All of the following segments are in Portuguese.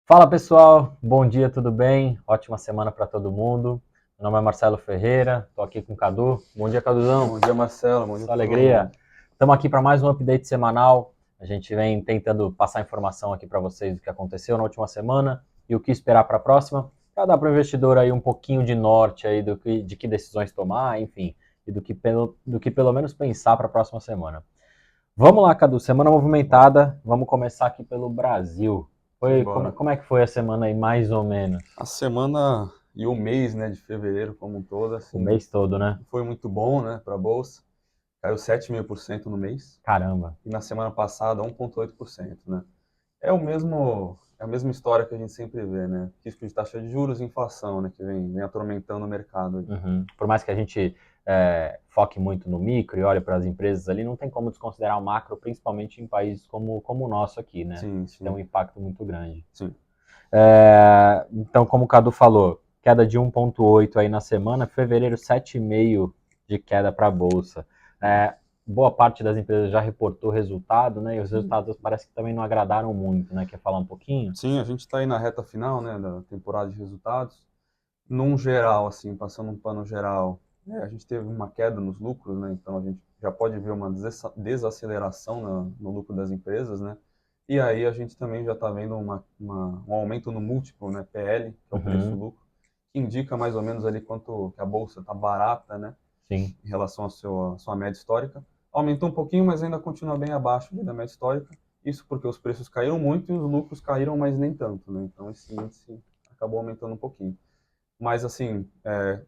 Fala pessoal, bom dia, tudo bem? Ótima semana para todo mundo. Meu nome é Marcelo Ferreira, estou aqui com o Cadu. Bom dia, Caduzão. Bom dia, Marcelo. Bom dia Só para todo alegria. mundo. Estamos aqui para mais um update semanal. A gente vem tentando passar informação aqui para vocês do que aconteceu na última semana e o que esperar para a próxima, para dar para o investidor aí um pouquinho de norte aí de que decisões tomar, enfim, e do que pelo menos pensar para a próxima semana. Vamos lá, Cadu, semana movimentada. Vamos começar aqui pelo Brasil. Simbora. Como é que foi a semana aí, mais ou menos? A semana e o mês, né, de fevereiro como um todo, O assim, mês todo, né? foi muito bom, né, para a Bolsa. Caiu 7,5% no mês. Caramba. E na semana passada, 1,8%, né? É a mesma história que a gente sempre vê, né? Risco de taxa de juros e inflação, né, que vem atormentando o mercado aí. Uhum. Por mais que a gente foque muito no micro e olhe para as empresas ali, não tem como desconsiderar o macro, principalmente em países como o nosso aqui, né? Sim, Isso tem um sim, impacto muito grande. sim. Então, como o Cadu falou, queda de 1,8 aí na semana, fevereiro 7,5 de queda para a Bolsa. É, boa parte das empresas já reportou resultado, né? E os Sim, resultados parece que também não agradaram muito, né? Quer falar um pouquinho? sim, a gente está aí na reta final, né, da temporada de resultados. Num geral, assim, passando um pano geral, a gente teve uma queda nos lucros, né? Então a gente já pode ver uma desaceleração no lucro das empresas, né? E aí a gente também já está vendo um aumento no múltiplo, né? PL, que é o Uhum, preço-lucro, que indica mais ou menos ali quanto que a bolsa está barata, né? sim. Em relação à sua média histórica. Aumentou um pouquinho, mas ainda continua bem abaixo da média histórica. Isso porque os preços caíram muito e os lucros caíram, mas nem tanto, né? Então esse índice acabou aumentando um pouquinho. Mas, assim,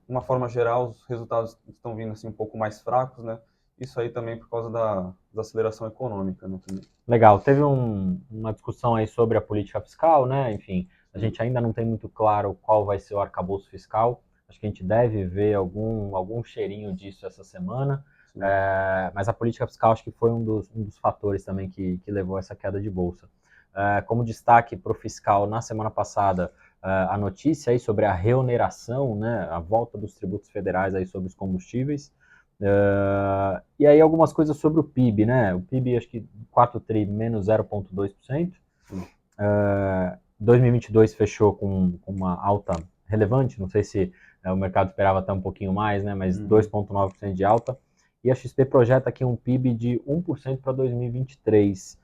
uma forma geral, os resultados estão vindo assim, um pouco mais fracos, né? Isso aí também por causa da desaceleração econômica, né? Também. Legal. Teve uma discussão aí sobre a política fiscal, né? Enfim, a Sim, gente ainda não tem muito claro qual vai ser o arcabouço fiscal. Acho que a gente deve ver algum cheirinho disso essa semana. sim, Mas a política fiscal acho que foi um dos fatores também que levou a essa queda de bolsa. Como destaque para o fiscal, na semana passada, a notícia aí sobre a reoneração, né? A volta dos tributos federais aí sobre os combustíveis. E aí algumas coisas sobre o PIB, né? O PIB acho que 4 tri menos 0,2%. sim. 2022 fechou com uma alta relevante, não sei se o mercado esperava até um pouquinho mais, né? Mas Uhum. 2,9% de alta. E a XP projeta aqui um PIB de 1% para 2023.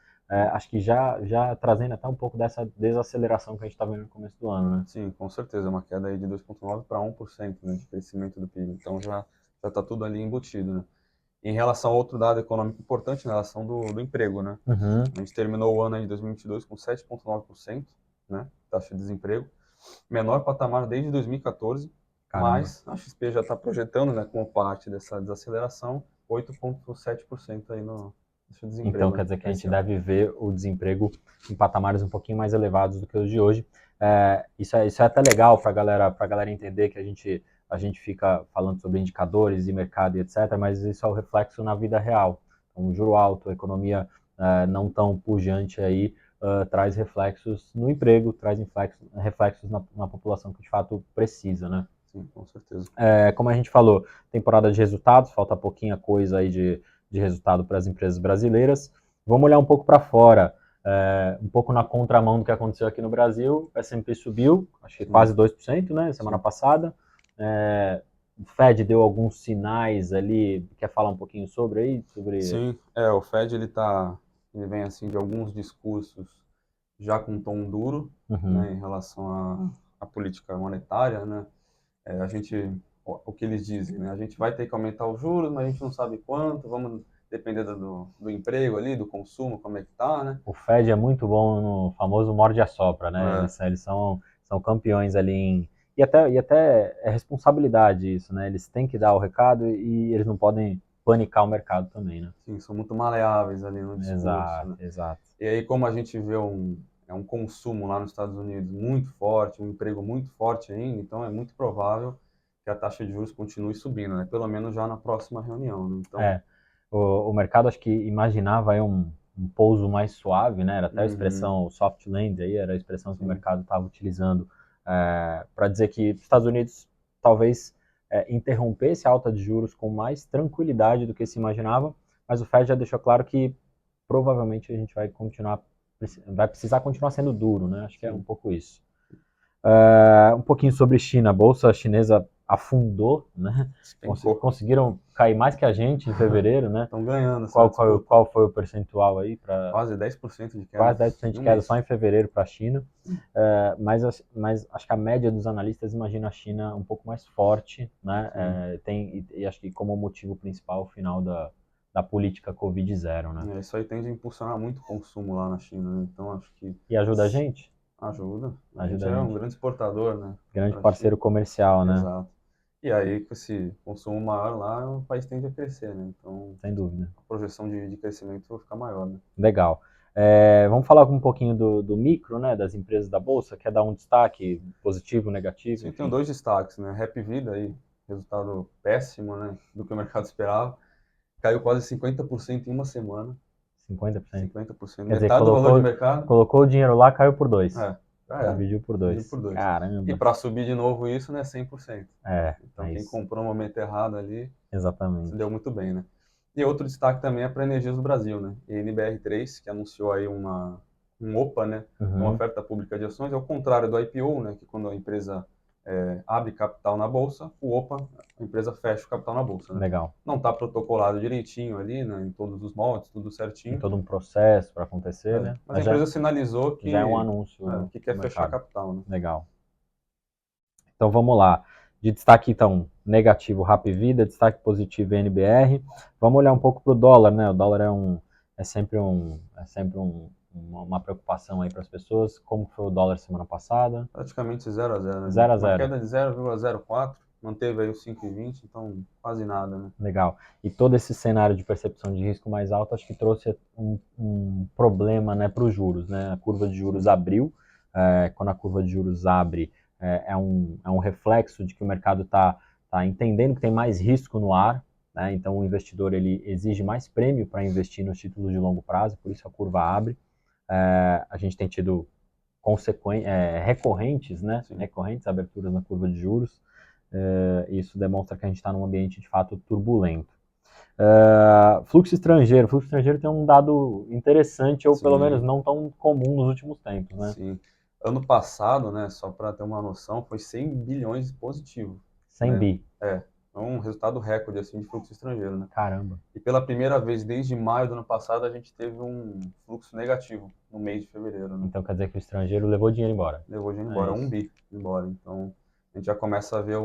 Acho que já trazendo até um pouco dessa desaceleração que a gente está vendo no começo do ano, né? Sim, com certeza. Uma queda aí de 2,9 para 1%, né, de crescimento do PIB. Então já está tudo ali embutido, né? Em relação a outro dado econômico importante, em relação do emprego, né? Uhum. A gente terminou o ano aí de 2022 com 7,9%, né? Taxa de desemprego. Menor patamar desde 2014, Caramba. mas a XP já está projetando, né, como parte dessa desaceleração, 8,7% aí no Então desemprego, quer né, dizer que a para gente esse ano. deve ver o desemprego em patamares um pouquinho mais elevados do que os de hoje. Isso é até legal para a galera entender que a gente fica falando sobre indicadores de mercado e etc., mas isso é o reflexo na vida real. Então, juro alto, economia não tão pujante aí, traz reflexos no emprego, traz reflexos na população que de fato precisa, né? Sim, com certeza. Como a gente falou, temporada de resultados, falta pouquinha coisa aí de resultado para as empresas brasileiras. Vamos olhar um pouco para fora, um pouco na contramão do que aconteceu aqui no Brasil. O S&P subiu, acho que Sim, quase 2%, né, semana sim. passada. O Fed deu alguns sinais ali, quer falar um pouquinho sobre aí? Sobre... Sim, o Fed ele vem assim de alguns discursos já com um tom duro, Uhum. né, em relação à política monetária, né? A gente, o que eles dizem, né? A gente vai ter que aumentar os juros, mas a gente não sabe quanto, vamos depender do emprego ali, do consumo, como é que tá, né? O Fed é muito bom no famoso morde-a-sopra, né? É, Eles são campeões ali em... e até é responsabilidade isso, né? Eles têm que dar o recado e eles não podem panicar o mercado também, né? sim, são muito maleáveis ali no discurso, Exato, né? exato. E aí, como a gente vê um consumo lá nos Estados Unidos muito forte, um emprego muito forte ainda, então é muito provável que a taxa de juros continue subindo, né? Pelo menos já na próxima reunião, né? Então, É, o mercado acho que imaginava aí um pouso mais suave, né? Era até a uhum, expressão soft land aí, era a expressão que o sim, mercado estava utilizando para dizer que os Estados Unidos talvez interrompesse a alta de juros com mais tranquilidade do que se imaginava, mas o Fed já deixou claro que provavelmente a gente vai continuar vai precisar continuar sendo duro, né? Acho que é um pouco isso. Um pouquinho sobre China. A bolsa chinesa afundou, né? Conseguiram cair mais que a gente em fevereiro, né? Estão ganhando. Qual foi o percentual aí? Quase 10% de queda. Quase 10% de queda só em fevereiro para a China. Mas acho que a média dos analistas imagina a China um pouco mais forte, né? E acho que como motivo principal o final da política Covid-0, né? Isso aí tende a impulsionar muito o consumo lá na China, né? Então acho que... E ajuda a gente? Ajuda. A gente é um grande exportador, né? Grande parceiro comercial, né? Exato. E aí, com esse consumo maior lá, o país tende a crescer, né? Então, sem dúvida. A projeção de crescimento vai ficar maior, né? Legal. Vamos falar um pouquinho do micro, né? Das empresas da Bolsa. Quer dar um destaque positivo, negativo? Sim, tem 2 destaques, né? Happy Vida aí, resultado péssimo, né? Do que o mercado esperava. Caiu quase 50% em uma semana. 50%? 50%. Quer Metade do valor de mercado. Colocou o dinheiro lá, caiu por 2. Dividiu por 2. Caramba. E para subir de novo isso, né, 100%. Então quem isso. comprou no momento errado ali, exatamente, se deu muito bem, né? E outro destaque também é para Energias do Brasil, né? E a NBR3, que anunciou aí um OPA, né? Uma oferta pública de ações, ao contrário do IPO, né? Que quando a empresa abre capital na bolsa, o OPA, a empresa fecha o capital na bolsa, né? Legal. Não está protocolado direitinho ali, né? Em todos os moldes, tudo certinho. Tem todo um processo para acontecer, né? Mas a empresa sinalizou que... Já é um anúncio. Que quer fechar capital, né? Legal. Então vamos lá. De destaque, então, negativo, Hapvida, destaque positivo, NBR. Vamos olhar um pouco para o dólar, né? O dólar é sempre uma preocupação aí para as pessoas. Como foi o dólar semana passada? Praticamente 0 a 0, né? 0 a 0. Uma queda de 0,04, manteve aí os 5,20, então quase nada, né? Legal. E todo esse cenário de percepção de risco mais alto, acho que trouxe um problema, né, para os juros, né? A curva de juros abriu. Quando a curva de juros abre, é um reflexo de que o mercado está entendendo que tem mais risco no ar, né? Então o investidor ele exige mais prêmio para investir nos títulos de longo prazo, por isso a curva abre. A gente tem tido recorrentes, né? Recorrentes aberturas na curva de juros. Isso demonstra que a gente está num ambiente de fato turbulento. Fluxo estrangeiro tem um dado interessante, ou pelo menos não tão comum nos últimos tempos, né? Sim. Ano passado, né, só para ter uma noção, foi 100 bilhões positivo. 100 bi. É um resultado recorde assim de fluxo estrangeiro, né? Caramba. E pela primeira vez desde maio do ano passado a gente teve um fluxo negativo no mês de fevereiro, né? Então quer dizer que o estrangeiro levou dinheiro embora. Levou dinheiro embora, 1 bi embora. Então a gente já começa a ver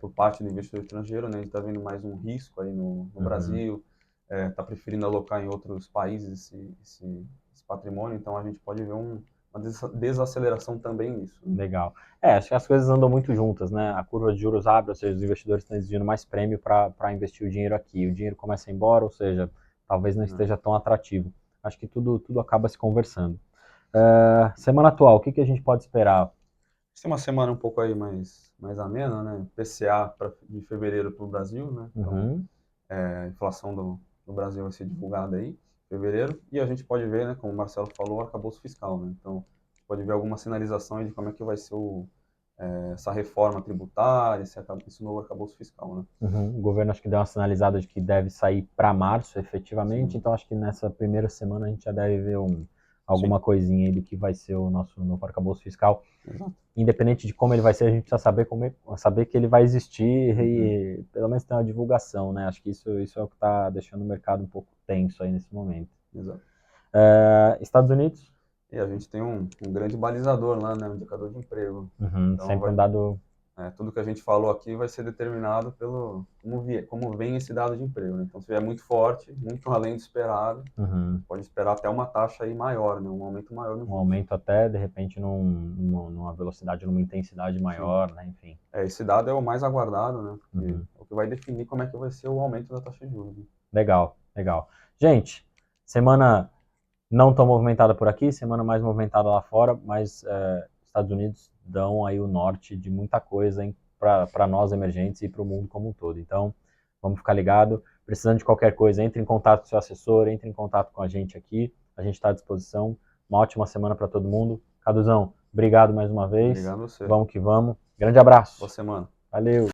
por parte do investidor estrangeiro, né? A gente está vendo mais um risco aí no Brasil, está preferindo alocar em outros países esse patrimônio, então a gente pode ver uma desaceleração também nisso. Legal. Acho que as coisas andam muito juntas, né? A curva de juros abre, ou seja, os investidores estão exigindo mais prêmio para investir o dinheiro aqui. O dinheiro começa a ir embora, ou seja, talvez não esteja tão atrativo. Acho que tudo acaba se conversando. Semana atual, o que a gente pode esperar? Tem uma semana um pouco aí mais amena, né? PCA de fevereiro para o Brasil, né? Então, a inflação do Brasil vai ser divulgada aí, em fevereiro, e a gente pode ver, né, como o Marcelo falou, o arcabouço fiscal, né? Então, pode ver alguma sinalização aí de como é que vai ser essa reforma tributária, esse novo arcabouço fiscal, né? O governo acho que deu uma sinalizada de que deve sair para março, efetivamente, então acho que nessa primeira semana a gente já deve ver alguma coisinha aí do que vai ser o nosso novo arcabouço fiscal. Exato. Independente de como ele vai ser, a gente precisa saber que ele vai existir e pelo menos ter uma divulgação, né? Acho que isso é o que está deixando o mercado um pouco tenso aí nesse momento. Exato. Estados Unidos? E a gente tem um grande balizador lá, né? Um indicador de emprego. Então, sempre um dado... tudo que a gente falou aqui vai ser determinado pelo como vem esse dado de emprego, né? Então, se vier muito forte, muito além do esperado, pode esperar até uma taxa aí maior, né? Um aumento maior. Um aumento até, de repente, numa velocidade, numa intensidade maior, né? Enfim. Esse dado é o mais aguardado, né? Porque é o que vai definir como é que vai ser o aumento da taxa de juros. Né? Legal. Gente, semana não tão movimentada por aqui, semana mais movimentada lá fora, mas Estados Unidos dão aí o norte de muita coisa para nós emergentes e para o mundo como um todo. Então, vamos ficar ligado. Precisando de qualquer coisa, entre em contato com o seu assessor, entre em contato com a gente aqui. A gente está à disposição. Uma ótima semana para todo mundo. Caduzão, obrigado mais uma vez. Obrigado a você. Vamos que vamos. Grande abraço. Boa semana. Valeu.